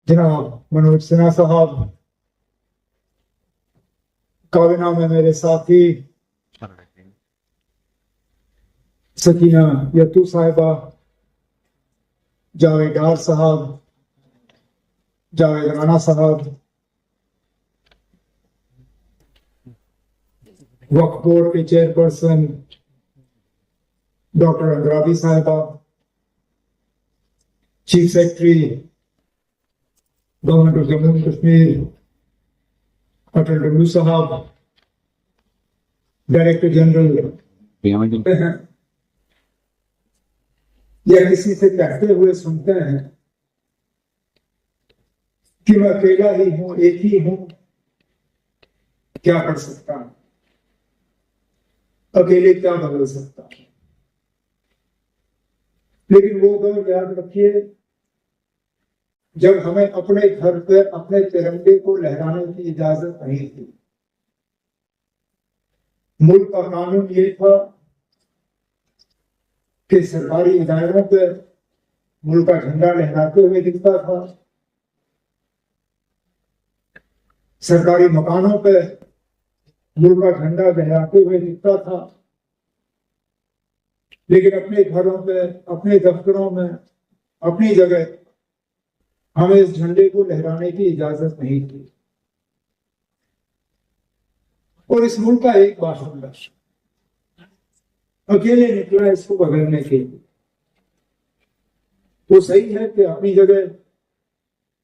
जनाब मनोज सिन्हा साहब, काबिना में मेरे साथी सकीना यत्तू साहिबा, जावेद डार साहब, जावेद राना साहब, वक्फ बोर्ड के चेयरपर्सन डॉक्टर अंद्राबी साहिबा, chief secretary government of Jammu and Kashmir Atal W साहब, डायरेक्टर जनरल या किसी से कहते हुए सुनते हैं कि मैं अकेला ही हूं, एक ही हूं, क्या कर सकता हूं, अकेले क्या बदल सकता हूं। लेकिन वो दौर याद रखिए जब हमें अपने घर पर अपने तिरंगे को लहराने की इजाजत नहीं थी। मुल्क का कानून ये था कि सरकारी इदारों पे मुल्क का झंडा लहराते हुए दिखता था, सरकारी मकानों पे मुल्क का झंडा लहराते हुए दिखता था, लेकिन अपने घरों पे, अपने दफ्तरों में, अपनी जगह हमें इस झंडे को लहराने की इजाजत नहीं थी। और इस मुल्क का एक बाशिंदा अकेले निकला इसको बदलने के लिए। वो सही है कि अपनी जगह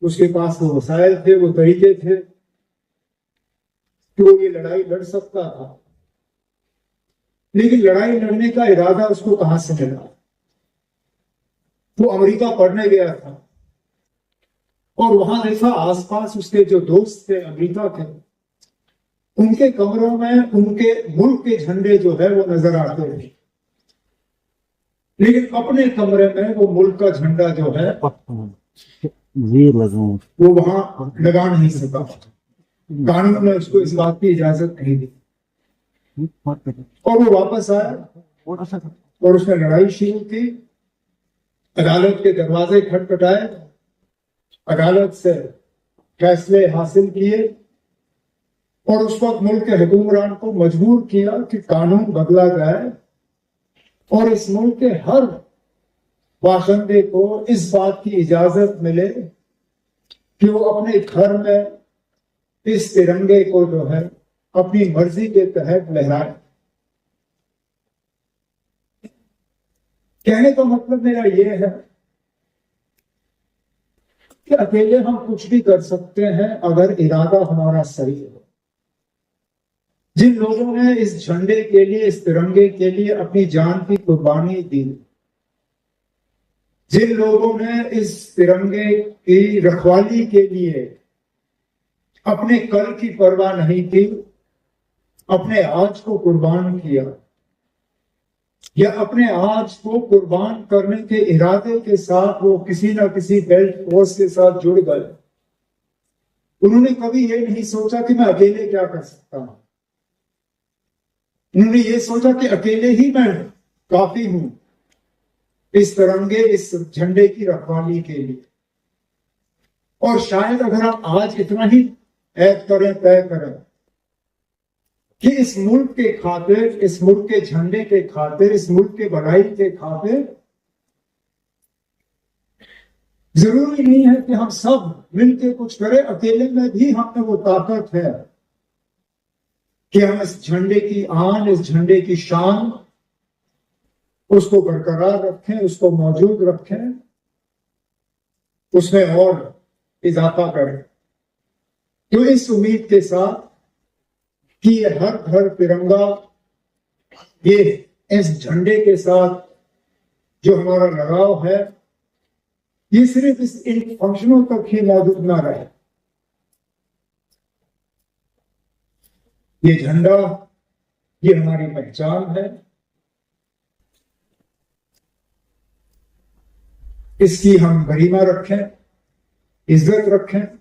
उसके पास वो वसाइल थे, वो तरीके थे कि वो ये लड़ाई लड़ सकता था, लेकिन लड़ाई लड़ने का इरादा उसको कहां से मिला? वो अमेरिका पढ़ने गया था और वहां देखा आसपास उसके जो दोस्त थे अमेरिका के, उनके कमरों में उनके मुल्क के झंडे जो है वो नजर आते थे, लेकिन अपने कमरे में वो मुल्क का झंडा जो है वो वहां लगा नहीं सका। कानून ने उसको इस बात की इजाजत नहीं दी और वो वापस आया और उसने लड़ाई शुरू की। अदालत के दरवाजे खटखटाए, अदालत से फैसले हासिल किए और उस वक्त मुल्क के हुक्मरान को मजबूर किया कि कानून बदला जाए और इस मुल्क के हर बाशिंदे को इस बात की इजाजत मिले कि वो अपने घर में इस तिरंगे को जो है अपनी मर्जी के तहत लहराए। कहने का मतलब मेरा यह है कि अकेले हम कुछ भी कर सकते हैं अगर इरादा हमारा सही हो। जिन लोगों ने इस झंडे के लिए, इस तिरंगे के लिए अपनी जान की कुर्बानी दी, जिन लोगों ने इस तिरंगे की रखवाली के लिए अपने कल की परवाह नहीं की, अपने आज को कुर्बान किया या अपने आज को कुर्बान करने के इरादे के साथ वो किसी ना किसी बेल्ट फोर्स के साथ जुड़ गए, उन्होंने कभी ये नहीं सोचा कि मैं अकेले क्या कर सकता हूं। उन्होंने ये सोचा कि अकेले ही मैं काफी हूं इस तिरंगे, इस झंडे की रखवाली के लिए। और शायद अगर हम आज इतना ही ऐद करें, तय करें कि इस मुल्क के खातिर, इस मुल्क के झंडे के खातिर, इस मुल्क के भलाई के खातिर, जरूरी नहीं है कि हम सब मिलकर कुछ करें। अकेले में भी हम में वो ताकत है कि हम इस झंडे की आन, इस झंडे की शान, उसको बरकरार रखें, उसको मौजूद रखें, उसमें और इजाफा करें। तो इस उम्मीद के साथ कि ये हर घर तिरंगा, ये इस झंडे के साथ जो हमारा लगाव है, ये सिर्फ इस इन फंक्शनों तक ही मौजूद ना रहे। ये झंडा, ये हमारी पहचान है, इसकी हम गरिमा रखें, इज्जत रखें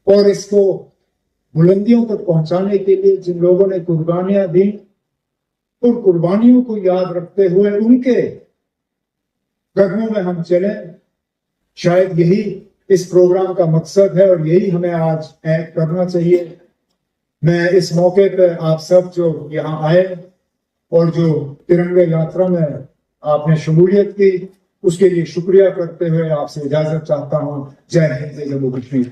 और इसको बुलंदियों तक पहुंचाने के लिए जिन लोगों ने कुर्बानियां दी, उन कुर्बानियों को याद रखते हुए उनके कदमों में हम चलें। शायद यही इस प्रोग्राम का मकसद है और यही हमें आज करना चाहिए। मैं इस मौके पर आप सब जो यहाँ आए और जो तिरंगे यात्रा में आपने शमूलियत की, उसके लिए शुक्रिया करते हुए आपसे इजाजत चाहता हूँ। जय हिंद, जय जम्मू कश्मीर।